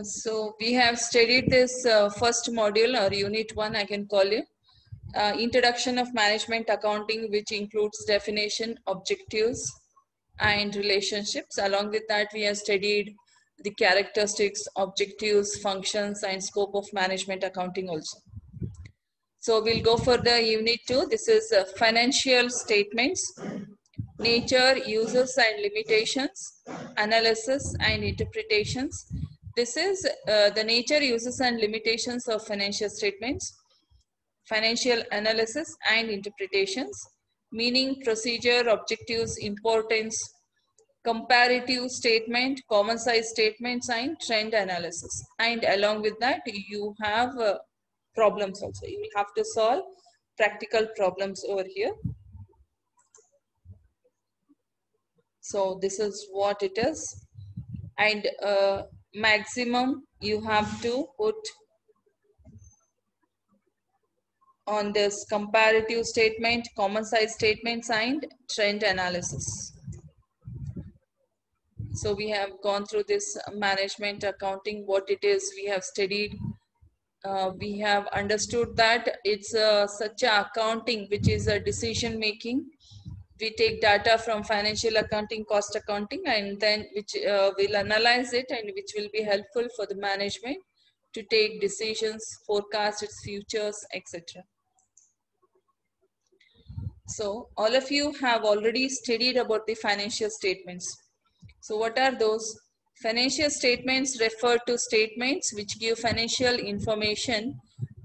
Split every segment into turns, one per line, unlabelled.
So we have studied this first module or unit 1, I can call it, introduction of management accounting, which includes definition, objectives, and relationships. Along with that, we have studied the characteristics, objectives, functions, and scope of management accounting also. So we'll go for the unit 2. This is financial statements, nature, uses and limitations, analysis and interpretations. This is the nature, uses and limitations of financial statements, financial analysis and interpretations, meaning, procedure, objectives, importance, comparative statement, common size statements, and trend analysis. And along with that, you have problems also. You will have to solve practical problems over here. So this is what it is. And maximum you have to put on this comparative statement, common size statements, and trend analysis. So we have gone through this management accounting, what it is, we have studied. We have understood that it's such a accounting which is a decision making. We take data from financial accounting, cost accounting, and then which will analyze it and which will be helpful for the management to take decisions, forecast its futures, etc. So all of you have already studied about the financial statements. So what are those? Financial statements refer to statements which give financial information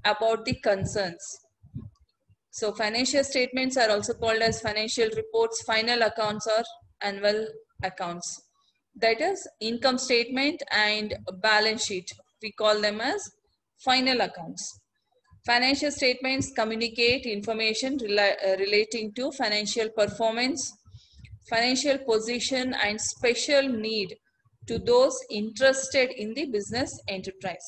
about the concerns. So financial statements are also called as financial reports, final accounts, or annual accounts. That is income statement and balance sheet. We call them as final accounts. Financial statements communicate information relating to financial performance, financial position, and special need to those interested in the business enterprise.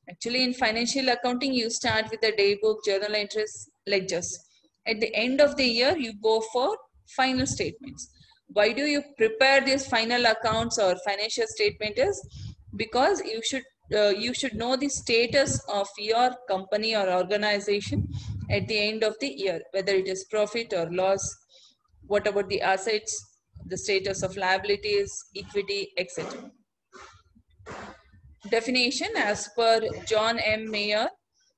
Actually, in financial accounting, you start with the day book, journal entries, ledgers. At the end of the year, you go for final statements. Why do you prepare these final accounts or financial statement is because you should know the status of your company or organization at the end of the year, whether it is profit or loss, what about the assets, the status of liabilities, equity, etc. Definition as per John M. Mayer,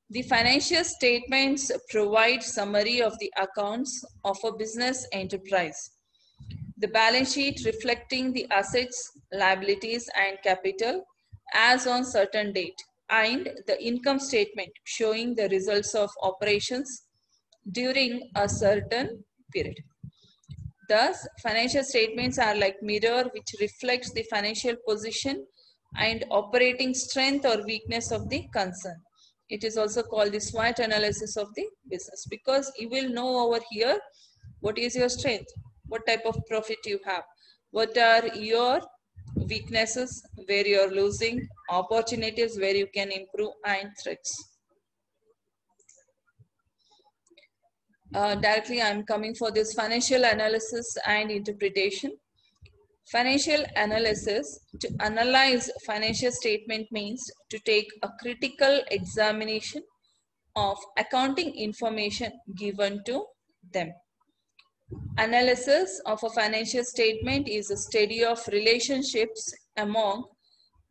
the financial statements provide summary of the accounts of a business enterprise. The balance sheet reflecting the assets, liabilities, and capital as on certain date, and the income statement showing the results of operations during a certain period. Thus, financial statements are like mirror which reflects the financial position and operating strength or weakness of the concern. It is also called the SWOT analysis of the business, because you will know over here what is your strength, what type of profit you have, what are your weaknesses, where you are losing, opportunities where you can improve, and threats. Directly I'm coming for this financial analysis and interpretation. Financial analysis, to analyze financial statement means to take a critical examination of accounting information given to them. Analysis of a financial statement is a study of relationships among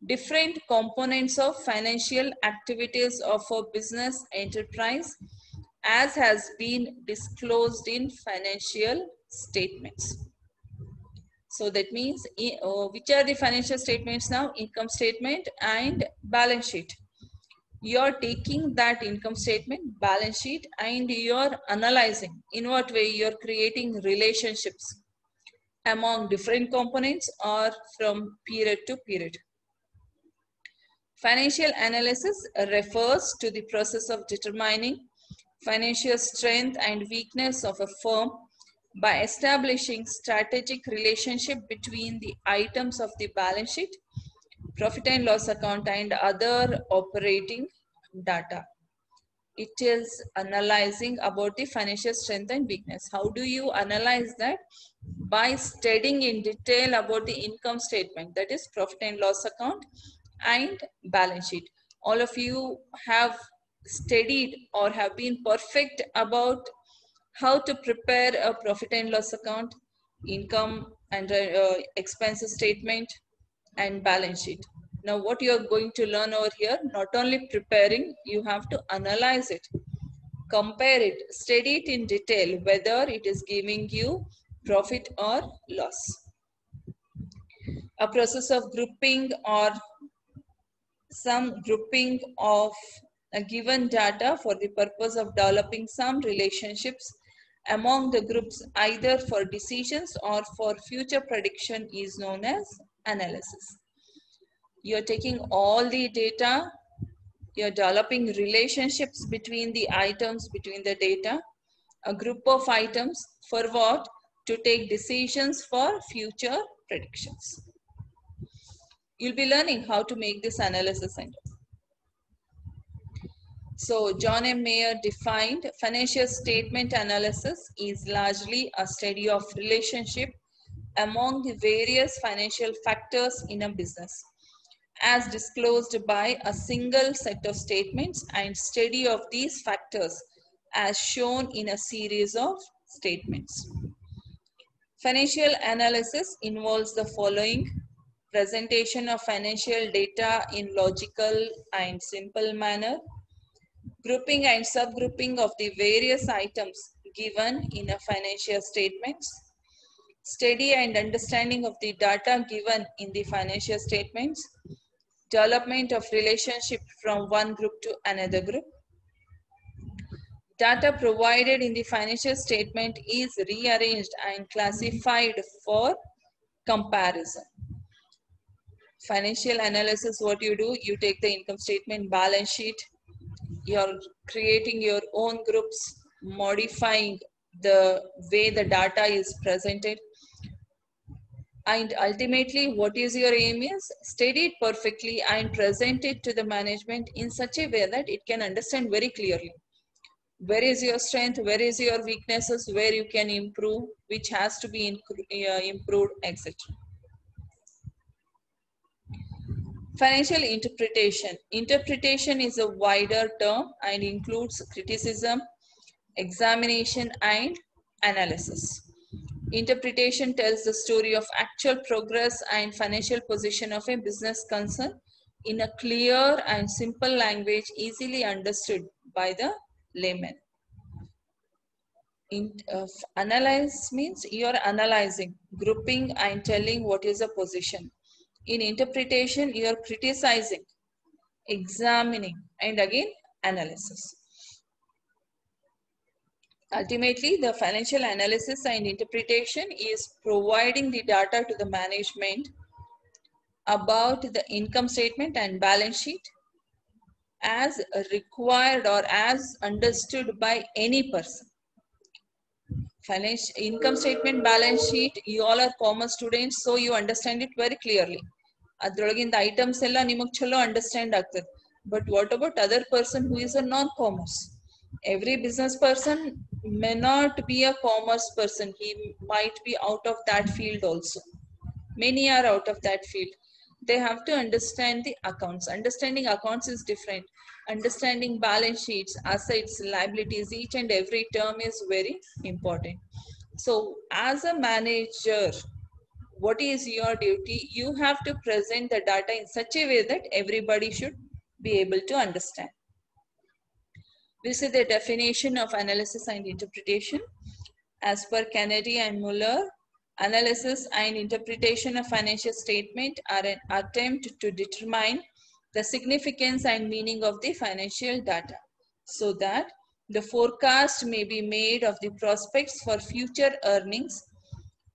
different components of financial activities of a business enterprise as has been disclosed in financial statements. So that means which are the financial statements now? Income statement and balance sheet. You're taking that income statement, balance sheet, and you're analyzing in what way you're creating relationships among different components or from period to period. Financial analysis refers to the process of determining financial strength and weakness of a firm by establishing strategic relationship between the items of the balance sheet, profit and loss account, and other operating data. It is analyzing about the financial strength and weakness. How do you analyze that? By studying in detail about the income statement, that is profit and loss account, and balance sheet. All of you have studied or have been perfect about how to prepare a profit and loss account, income and expenses statement, and balance sheet. Now what you are going to learn over here, not only preparing, you have to analyze it, compare it, study it in detail, whether it is giving you profit or loss. A process of grouping or some grouping of a given data for the purpose of developing some relationships among the groups, either for decisions or for future prediction, is known as analysis. You're taking all the data, you're developing relationships between the items, between the data, a group of items for what? To take decisions for future predictions. You'll be learning how to make this analysis center. So John M. Mayer defined financial statement analysis is largely a study of relationship among the various financial factors in a business, as disclosed by a single set of statements, and study of these factors as shown in a series of statements. Financial analysis involves the following: presentation of financial data in logical and simple manner, grouping and subgrouping of the various items given in a financial statements, study and understanding of the data given in the financial statements, development of relationship from one group to another group. Data provided in the financial statement is rearranged and classified for comparison. Financial analysis, what you do, you take the income statement, balance sheet, you're creating your own groups, modifying the way the data is presented, and ultimately what is your aim is study it perfectly and present it to the management in such a way that it can understand very clearly where is your strength, where is your weaknesses, where you can improve, which has to be improved, etc. Financial interpretation. Interpretation is a wider term and includes criticism, examination, and analysis. Interpretation tells the story of actual progress and financial position of a business concern in a clear and simple language easily understood by the layman. Analyze means you are analyzing, grouping and telling what is a position. In interpretation, you are criticizing, examining, and again analysis. Ultimately, the financial analysis and interpretation is providing the data to the management about the income statement and balance sheet as required or as understood by any person. Financial income statement, balance sheet, you all are commerce students, so you understand it very clearly. Adralogin the items ella nimak chalo understand agtade. But what about other person who is a non-commerce? Every business person may not be a commerce person. He might be out of that field also. Many are out of that field. They have to understand the accounts. Understanding accounts is different. Understanding balance sheets, assets, liabilities, each and every term is very important. So as a manager, what is your duty? You have to present the data in such a way that everybody should be able to understand. This is the definition of analysis and interpretation. As per Kennedy and Muller, analysis and interpretation of financial statement are an attempt to determine the significance and meaning of the financial data so that the forecast may be made of the prospects for future earnings,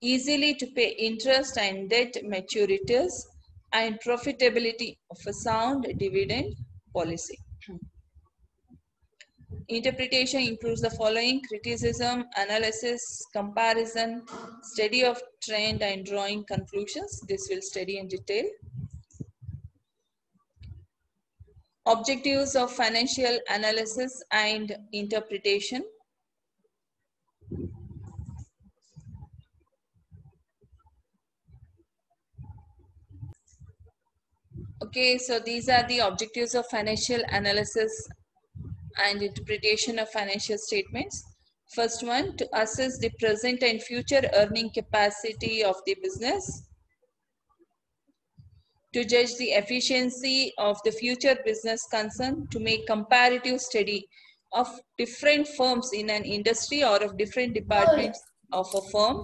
easily to pay interest and debt maturities, and profitability of a sound dividend policy. Interpretation includes the following: criticism, analysis, comparison, study of trend, and drawing conclusions. This will study in detail. Objectives of financial analysis and interpretation. Okay, so these are the objectives of financial analysis and interpretation of financial statements. First one, to assess the present and future earning capacity of the business. To judge the efficiency of the future business concern, to make comparative study of different firms in an industry or of different departments of a firm,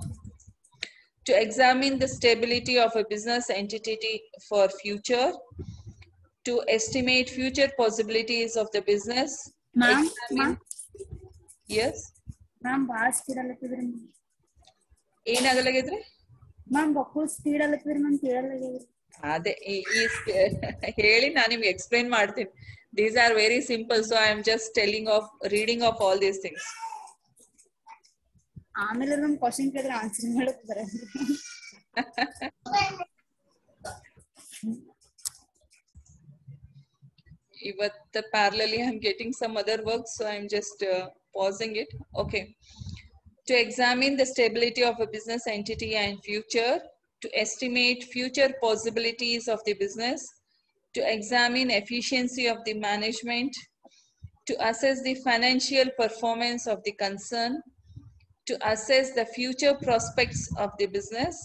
to examine the stability of a business entity for future, to estimate future possibilities of the business,
Ma'am,
examine, yes,
ma'am, ಭಾಳ speed ಅಲ್ಲತ್ತಿದ್ರಿ
ಏನಾಗಲಾಗಿದ್ರಿ
ma'am ಬಕ್ಕುಳ್ speed ಅಲ್ಲತ್ತಿದ್ರಿ ma'am ಕೇಳಲಾಗ್ಯದ್ರಿ
ಅದೇ ಹೇಳಿ ನಾನು ನಿಮ್ಗೆ explain ಮಾಡ್ತೀನಿ. These are very simple, so I am just telling of reading of all these things.
ಆಮೇಲೆ ನಮ್ question ಕೇಳಿದ್ರೆ ಆನ್ಸರ್ ಮಾಡಕ್ ಬರಲ್ರಿ.
But parallelly I'm getting some other work, so I'm just pausing it. Okay. To examine the stability of a business entity and future, to estimate future possibilities of the business, to examine efficiency of the management, to assess the financial performance of the concern, to assess the future prospects of the business,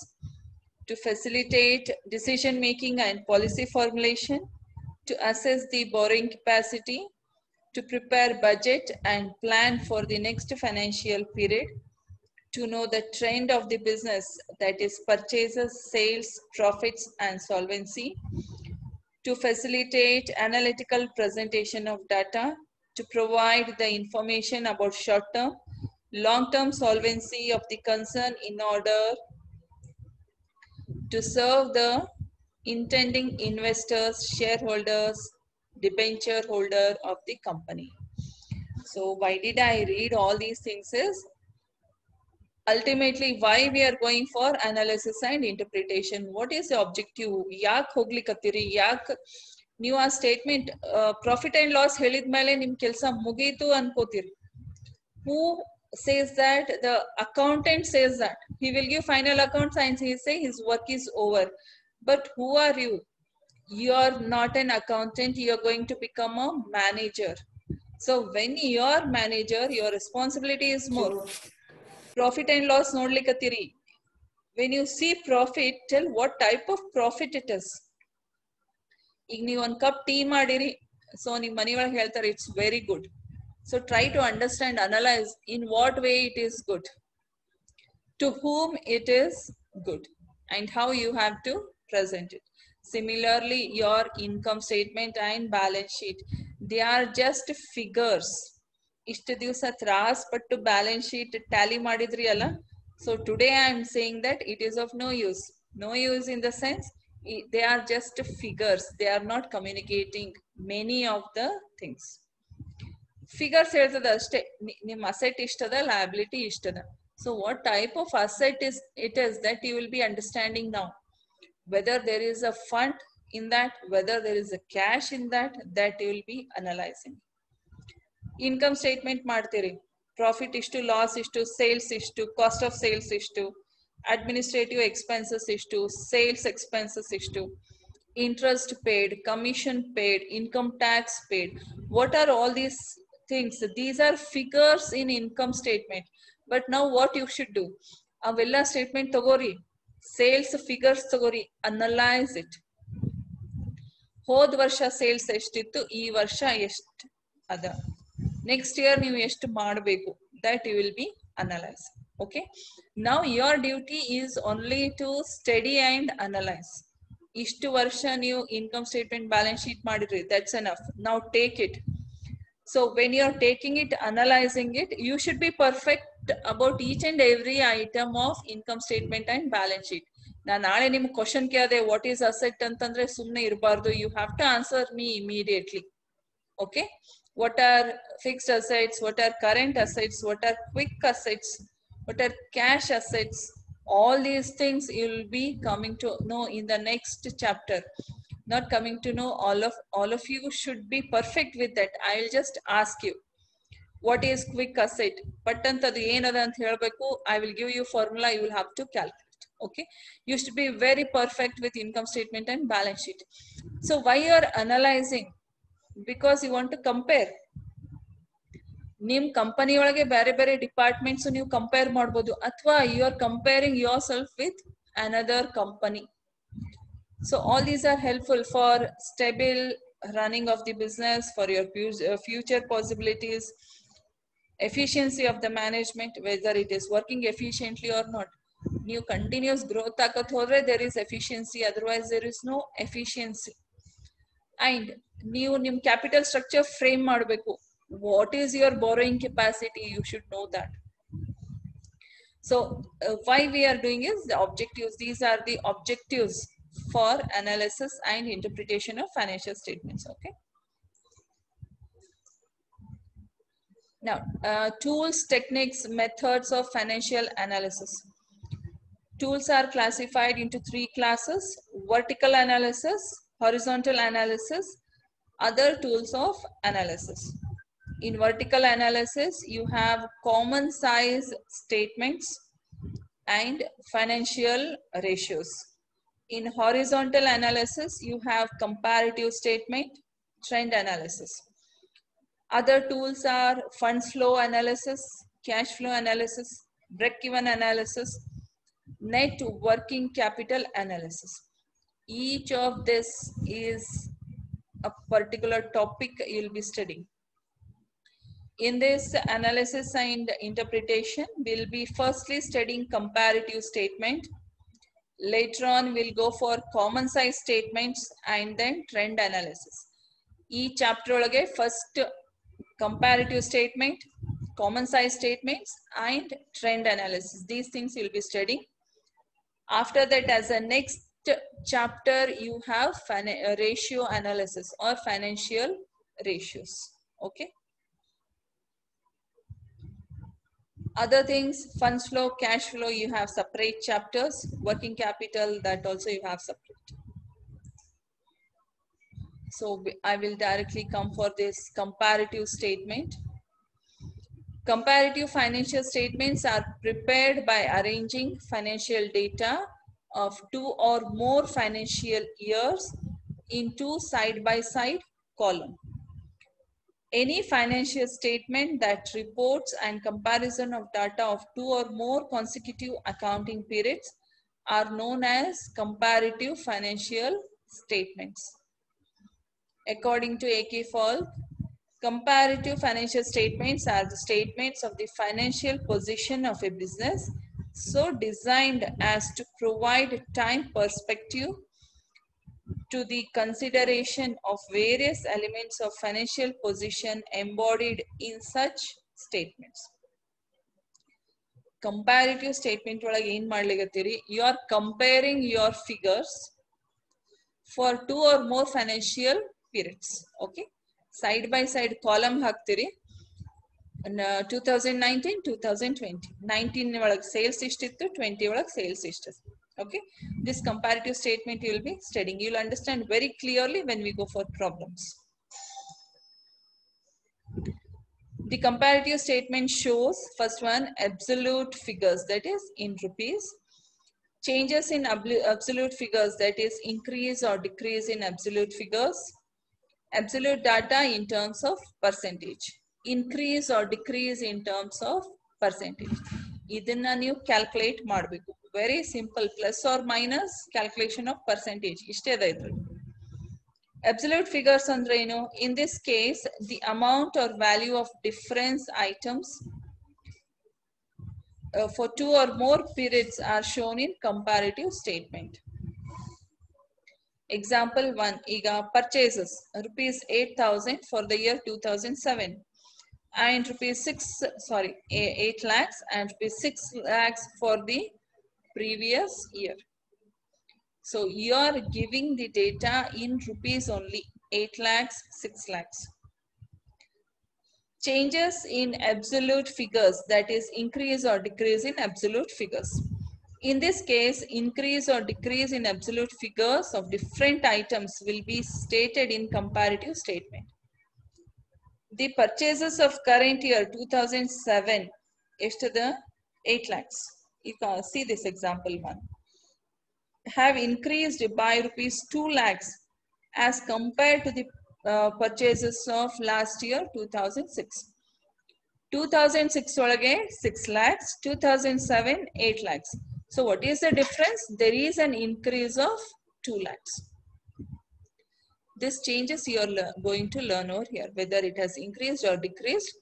to facilitate decision making and policy formulation, to assess the borrowing capacity, to prepare budget and plan for the next financial period, to know the trend of the business, that is purchases, sales, profits, and solvency, to facilitate analytical presentation of data, to provide the information about short-term, long-term solvency of the concern in order to serve the intending investors, shareholders, debenture holder of the company. So why did I read all these things is ultimately why we are going for analysis and interpretation. What is the objective? ಯಾಕೆ ಹೋಗ್ಲಿಕ್ಕತ್ತೀರಿ, ಯಾಕೆ ನೀವು ಆ statement profit and loss ಹೇಳಿದ್ಮೇಲೆ ನಿಮ್ ಕೆಲಸ ಮುಗೀತು ಅನ್ಕೋತೀರಿ. Who says that? The accountant says that he will give final accounts and he say his work is over. But who are you? You are not an accountant, you are going to become a manager. So when you are manager, your responsibility is more. Profit and loss nodlikatiri. When you see profit, tell what type of profit it is. ಈಗ ನೀವು ಒಂದು cup tea ಮಾಡಿರಿ, so ನಿಮ್ಮ ಮನೆಯೊಳಗೆ ಹೇಳ್ತಾರೆ it's very good. So try to understand, analyze in what way it is good, to whom it is good, and how you have to present it. Similarly, your income statement and balance sheet, they are just figures. ಇಷ್ಟು ದಿವಸ ತ್ರಾಸ್ ಪಟ್ಟು balance sheet tally ಮಾಡಿದ್ರಿ ಅಲ್ಲ, so today I am saying that it is of no use. No use in the sense they are just figures, they are not communicating many of the things. Figures ಹೇಳ್ತದ ಅಷ್ಟೇ, ನಿಮ್ಮ asset ಇಷ್ಟದ, liability ಇಷ್ಟದ. So what type of asset is it is that you will be understanding now. Whether there is a fund in that, whether there is a cash in that you will be analysing. Income statement ಮಾಡ್ತೀರಿ, profit ಇಷ್ಟು, loss ಇಷ್ಟು, sales ಇಷ್ಟು, cost of sales ಇಷ್ಟು, administrative expenses ಇಷ್ಟು, sales expenses ಇಷ್ಟು, interest paid, commission paid, income tax paid. What are all these things? These are figures in income statement. But now what you should do? Avella statement tagori, sales figures tagori, analyze it. ಹೋದ ವರ್ಷ sales ಎಷ್ಟಿತ್ತು, ಈ ವರ್ಷ ಎಷ್ಟು ಅದ, next year ನೀವು ಎಷ್ಟು ಮಾಡಬೇಕು, that you will be analyze. Okay, now your duty is only to study and analyze. ಇಷ್ಟು ವರ್ಷ ನೀವು ಇನ್ಕಮ್ ಸ್ಟೇಟ್ಮೆಂಟ್ ಬ್ಯಾಲೆನ್ಸ್ ಶೀಟ್ ಮಾಡಿದ್ರಿ, that's enough. Now take it. So when you are taking it, analysing it, you should be perfect about each and every item of income statement and balance sheet. ನಾನು ನಾಳೆ ನಿಮ್ಗೆ question ಕೇಳಿದೆ what is asset ಅಂತಂದ್ರೆ ಸುಮ್ಮನೆ ಇರಬಾರ್ದು, you have to answer me immediately. Okay, what are fixed assets, what are current assets, what are quick assets, what are cash assets? All these things you will be coming to know in the next chapter. Not coming to know, all of you should be perfect with that. I'll just ask you what is quick asset, but antadu ಏನದ ಅಂತ ಹೇಳಬೇಕು. I will give you formula, you will have to calculate. Okay, you should be very perfect with income statement and balance sheet. So why you are analyzing? Because you want to compare. ನಿಮ್ಮ company ಒಳಗೆ ಬೇರೆ ಬೇರೆ departments ನೀವು compare ಮಾಡಬಹುದು, ಅಥವಾ you are comparing yourself with another company. So all these are helpful for stable running of the business, for your future possibilities, efficiency of the management, whether it is working efficiently or not. New continuous growth agat hodre there is efficiency, otherwise there is no efficiency. And new nim capital structure frame ಮಾಡಬೇಕು. What is your borrowing capacity? You should know that. So why we are doing is the objectives. These are the objectives for analysis and interpretation of financial statements. Okay. Now, tools, techniques, methods of financial analysis. Tools are classified into 3 classes: vertical analysis, horizontal analysis, other tools of analysis. In vertical analysis, you have common size statements and financial ratios. In horizontal analysis, you have comparative statement, trend analysis. Other tools are funds flow analysis, cash flow analysis, break-even analysis, net working capital analysis. Each of this is a particular topic you'll be studying. In this analysis and interpretation, we'll be firstly studying comparative statement. Later on, we'll go for common size statements and then trend analysis. Each chapter olage first comparative statement, common size statements and trend analysis. These things you'll be studying. After that, as a next chapter, you have ratio analysis or financial ratios. Okay. Other things, funds flow, cash flow, you have separate chapters. Working capital, that also you have separate. So I will directly come for this comparative statement. Comparative financial statements are prepared by arranging financial data of 2 or more financial years into side-by-side column. Any financial statement that reports and comparison of data of 2 or more consecutive accounting periods are known as comparative financial statements. According to A.K. Falk, comparative financial statements are the statements of the financial position of a business, so designed as to provide time perspective to the consideration of various elements of financial position embodied in such statements. Comparative statement ಒಳಗೆ ಏನು ಮಾಡ್ಲಿಕತ್ತೀರಿ, you are comparing your figures for 2 or more financial periods. Okay, side by side column ಹಾಕ್ತೀರಿ. 2019, 2020, 19 ಒಳಗೆ sales ಇಷ್ಟಿತ್ತು, 20 ಒಳಗೆ sales ಇಷ್ಟಿತ್ತು. Okay, this comparative statement you will be studying. You will understand very clearly when we go for problems. The comparative statement shows, first one, absolute figures, that is in rupees. Changes in absolute figures, that is increase or decrease in absolute figures. Absolute data in terms of percentage. Increase or decrease in terms of percentage. ಇದನ್ನ ನೀವು calculate ಮಾಡಬೇಕು. Very simple, plus or minus calculation of percentage ಇಷ್ಟೇ ಅದ ಇದ್ರಲ್ಲಿ. Absolute figures ಅಂದ್ರೆ ಏನು? In this case, the amount or value of difference items for 2 or more periods are shown in comparative statement. Example 1, ಈಗ purchases rupees 8,000 for the year 2007 and rupees 8 lakhs and rupees 6 lakhs for the previous year. So you are giving the data in rupees only, 8 lakhs, 6 lakhs. Changes in absolute figures, that is increase or decrease in absolute figures. In this case, increase or decrease in absolute figures of different items will be stated in comparative statement. The purchases of current year 2007 is to the 8 lakhs. You can see this example 1. have increased by rupees 2 lakhs as compared to the purchases of last year 2006. 2006 ಒಳಗೆ 6 lakhs, 2007 8 lakhs. So what is the difference? There is an increase of 2 lakhs. This changes you are going to learn over here, whether it has increased or decreased.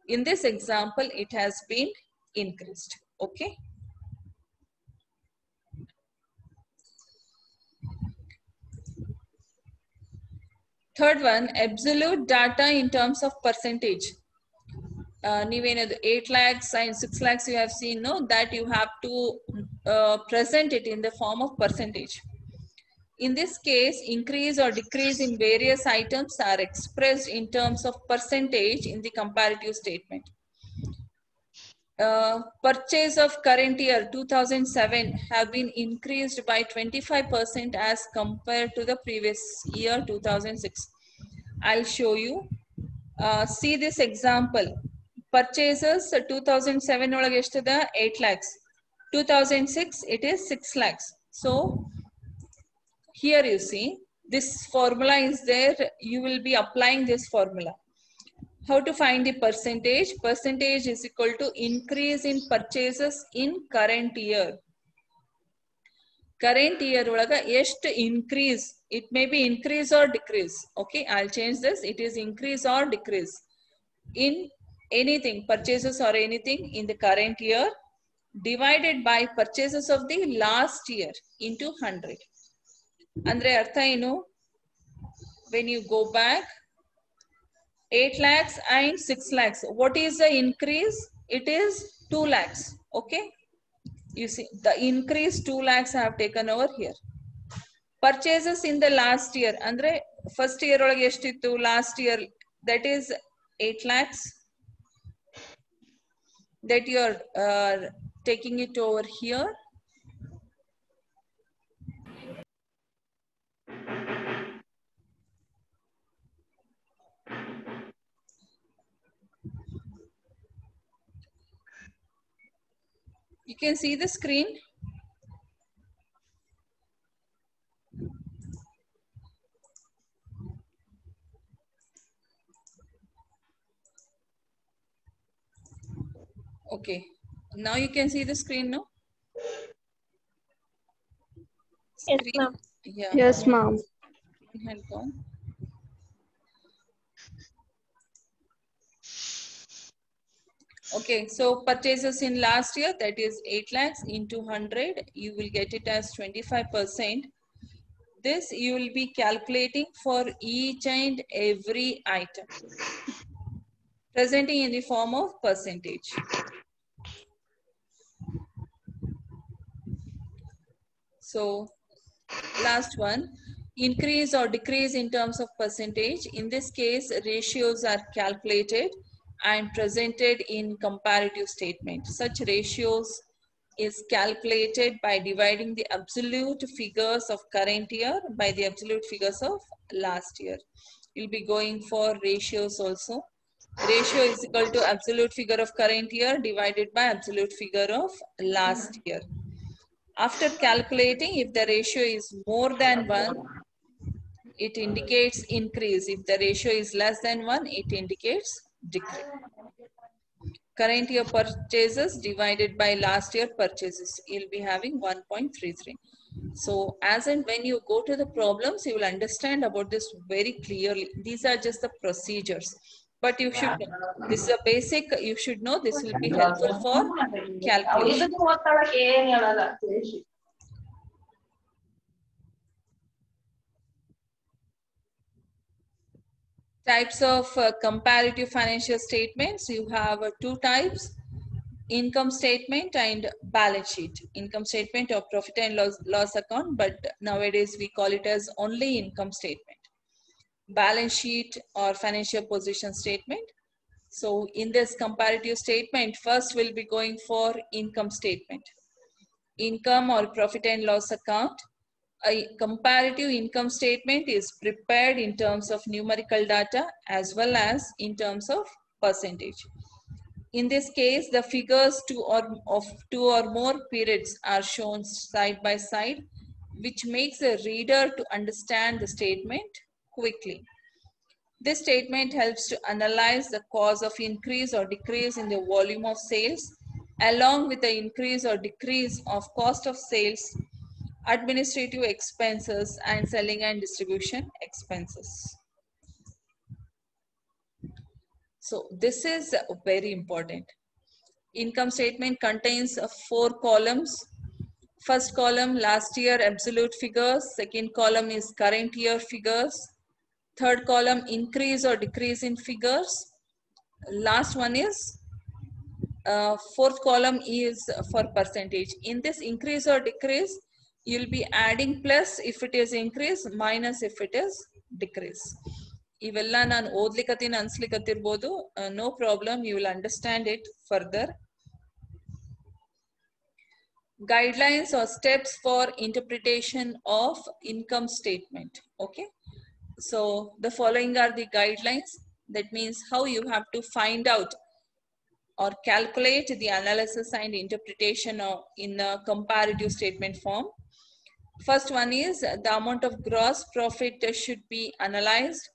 In this example, it has been increased. Okay. Third one, absolute data in terms of percentage. 8 lakhs and 6 lakhs you have seen, no? That you have to present it in the form of percentage. In this case, increase or decrease in various items are expressed in terms of percentage in the comparative statement. Purchase of current year 2007 have been increased by 25% as compared to the previous year 2006. I'll show you. See this example. Purchases 2007 ಒಳಗೆ ಎಷ್ಟಿದೆ 8 lakhs. 2006 it is 6 lakhs. So here you see this formula is there. You will be applying this formula. How to find the percentage? Percentage is equal to increase in purchases in current year. Current year ಒಳಗೆ ಎಷ್ಟು increase? It may be increase or decrease. Okay, I'll change this. It is increase or decrease in anything, purchases or anything in the current year divided by purchases of the last year into 100. Andre artha enu? When you go back 8 lakhs and 6 lakhs, what is the increase? It is 2 lakhs. Okay, you see the increase 2 lakhs I have taken over here. Purchases in the last year, andre first year ಒಳಗೆ ಎಷ್ಟಿತ್ತು last year, that is 8 lakhs. That you are taking it over here. You can see the screen. Okay, now you can see the screen, no?
Yes, ma'am.
Yeah.
Yes, ma'am.
Okay, so purchases in last year, that is 8 lakhs into 100, you will get it as 25%. This you will be calculating for each and every item, presenting in the form of percentage. So last one, increase or decrease in terms of percentage. In this case, ratios are calculated and presented in comparative statement. Such ratios is calculated by dividing the absolute figures of current year by the absolute figures of last year. You'll be going for ratios also. Ratio is equal to absolute figure of current year divided by absolute figure of last year. After calculating, if the ratio is more than 1, it indicates increase. If the ratio is less than 1, it indicates decrease. Current year purchases divided by last year purchases, you'll be having 1.33. So as and when you go to the problems, you will understand about this very clearly. These are just the procedures. But you should know, this is a basic, you should know this will be helpful for calculation. Types of comparative financial statements, you have two types, income statement and balance sheet. Income statement or profit and loss account, but nowadays we call it as only income statement. Balance sheet or financial position statement. So in this comparative statement, first we'll be going for income statement. Income or profit and loss account. A comparative income statement is prepared in terms of numerical data as well as in terms of percentage. In this case, the figures of two or more periods are shown side by side which makes the reader to understand the statement quickly. This statement helps to analyze the cause of increase or decrease in the volume of sales, along with the increase or decrease of cost of sales, administrative expenses, and selling and distribution expenses. So this is very important. Income statement contains 4 columns. First column, last year absolute figures. Second column is current year figures. Third column, increase or decrease in figures. Last one is, fourth column is for percentage. In this increase or decrease, you'll be adding plus if it is increase, minus if it is decrease. ಇವೆಲ್ಲ ನಾನು ಓದ್ಲಿಕತ್ತೀನಿ ಅನ್ಸ್ಲಿಕತ್ತಿರ್ಬೋದು, no problem, you will understand it further. Guidelines or steps for interpretation of income statement. Okay, so the following are the guidelines. That means how you have to find out or calculate the analysis and interpretation of in a comparative statement form. First one is the amount of gross profit should be analyzed.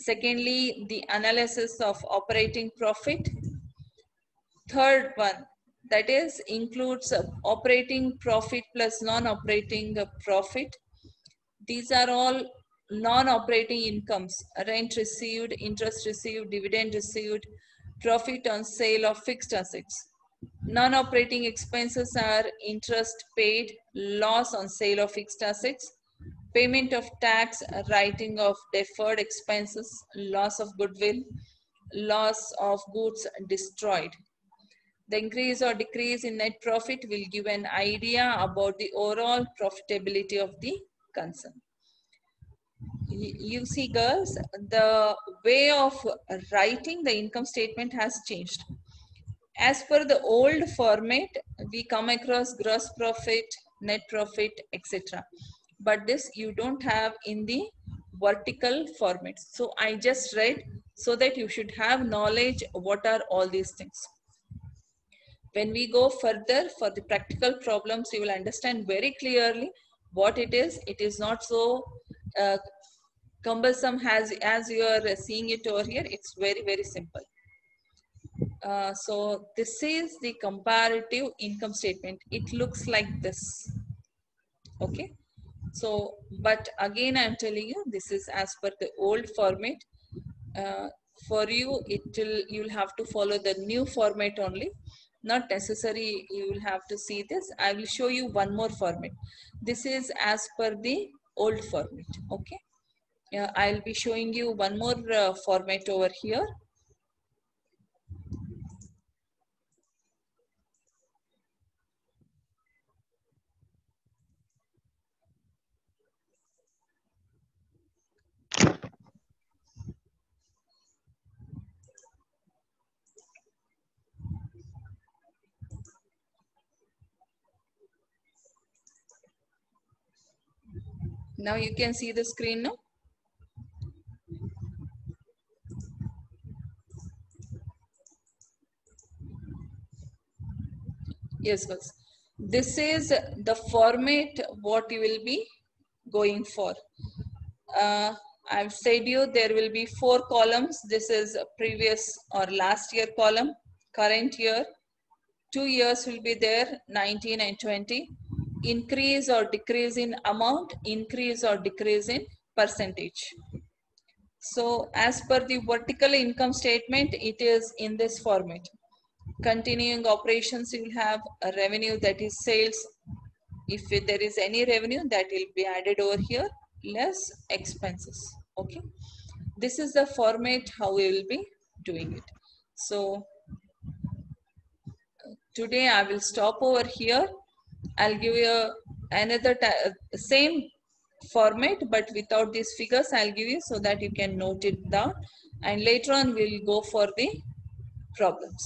Secondly, the analysis of operating profit. Third one, that is includes operating profit plus non-operating profit. These are all non-operating incomes: rent received, interest received, dividend received, profit on sale of fixed assets. Non-operating expenses are interest paid, loss on sale of fixed assets, payment of tax, writing of deferred expenses, loss of goodwill, loss of goods destroyed. The increase or decrease in net profit will give an idea about the overall profitability of the concern. You see, girls, the way of writing the income statement has changed. As per the old format, we come across gross profit, net profit, etc. But this you don't have in the vertical format. So I just read so that you should have knowledge what are all these things. When we go further for the practical problems, you will understand very clearly what it is. It is not so cumbersome as you are seeing it over here. It's very, very simple. So this is the comparative income statement. It looks like this. Okay. So, but again, I'm telling you, this is as per the old format. For you, you'll have to follow the new format only. Not necessary you will have to see this. I will show you one more format. This is as per the old format. Okay. I'll be showing you one more format over here. Now you can see the screen now. Yes, girls. This is the format what you will be going for. I've said you there will be 4 columns. This is previous or last year column, current year. 2 years will be there, 19 and 20. Increase or decrease in amount, increase or decrease in percentage. So as per the vertical income statement, it is in this format. Continuing operations, you will have a revenue, that is sales. If there is any revenue, that will be added over here, less expenses. Okay. This is the format how we will be doing it. So today I will stop over here. I'll give you another same format, but without these figures I'll give you so that you can note it down, and later on we'll go for the problems.